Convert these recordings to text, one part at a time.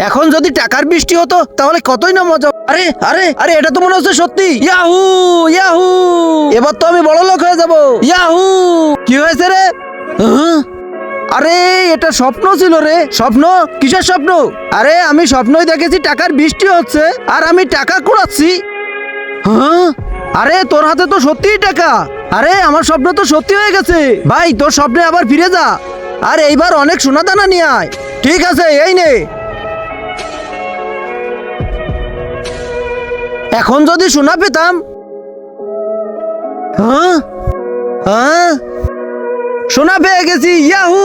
এখন যদি টাকার বৃষ্টি হতো তাহলে কতই না মজা। আরে আরে আরে এটা তো মনে হচ্ছে সত্যি। ইয়াহু ইয়াহু, এবার তো আমি বড় লোক হয়ে যাব। ইয়াহু, কি হয়েছে রে? আরে এটা স্বপ্ন ছিল রে। স্বপ্ন? কিসের স্বপ্ন? আরে আমি স্বপ্নই দেখেছি টাকার বৃষ্টি হচ্ছে আর আমি টাকা কুড়াচ্ছি। হ্যাঁ, আরে তোর হাতে তো সত্যিই টাকা। আরে আমার স্বপ্ন তো সত্যি হয়ে গেছে। ভাই তোর স্বপ্নে আবার ফিরে যা আর এইবার অনেক সোনা দানা নিয়ে আয়। ঠিক আছে, এই নে। এখন যদি সোনা পেতাম। হ্যাঁ হ্যাঁ, সোনা পেয়ে গেছি। ইয়াহু!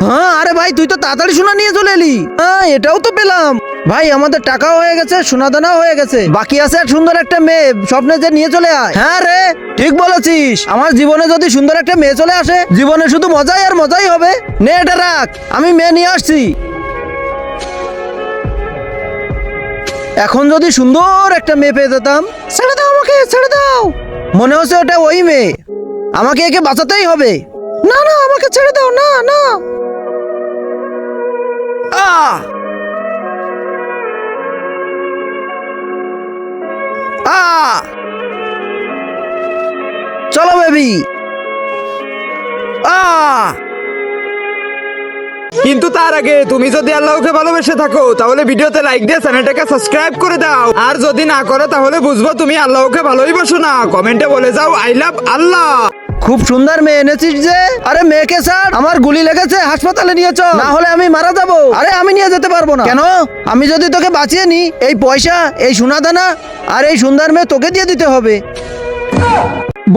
হ্যাঁ, আরে ভাই তুই তো তাড়াতাড়ি সোনা নিয়ে চলে এলি। হ্যাঁ, এটাও তো পেলাম। ভাই আমাদের টাকাও হয়ে গেছে, সোনা দানাও হয়ে গেছে, বাকি আছে এক সুন্দর একটা মেয়ে। স্বপ্নে যে নিয়ে চলে আয়। হ্যাঁ রে, ঠিক বলেছিস। আমার জীবনে যদি সুন্দর একটা মেয়ে চলে আসে, জীবনে শুধু মজাই আর মজাই হবে। নে এটা রাখ, আমি মেয়ে নিয়ে আসছি। এখন যদি সুন্দর একটা মেয়ে পেয়ে যেতাম। ছেড়ে দাও আমাকে, ছেড়ে দাও। মনে হচ্ছে ওটা ওই মেয়ে, আমাকে একে বাঁচাতেই হবে। না না, আমাকে ছেড়ে দাও। না না। আহ আহ, চলো বেবি। কিন্তু তার আগে তুমি যদি আল্লাহকে ভালোবেসে থাকো তাহলে ভিডিওতে লাইক দিয়ে চ্যানেলটাকে সাবস্ক্রাইব করে দাও। আর যদি না করো তাহলে বুঝবো তুমি আল্লাহকে ভালোই বাসো না। কমেন্টে বলে যাও আই লাভ আল্লাহ। খুব সুন্দর মেয়ে এনেছিস যে। আরে মেয়েকে স্যার, আমার গুলি লেগেছে, হাসপাতালে নিয়ে চল, না হলে আমি মারা যাব। আরে আমি নিয়ে যেতে পারবো না। কেন? আমি যদি তোকে বাঁচিয়ে নি, এই পয়সা, এই সোনা দানা আর এই সুন্দর মেয়ে তোকে দিয়ে দিতে হবে।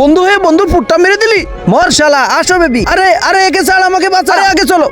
বন্ধু হয়ে বন্ধু ফুটটা মেরে দিলি। মর শালা, আসো বেবি। আরে আরে একে ছাড়, আমাকে বাঁচা। আরে আগে চলো।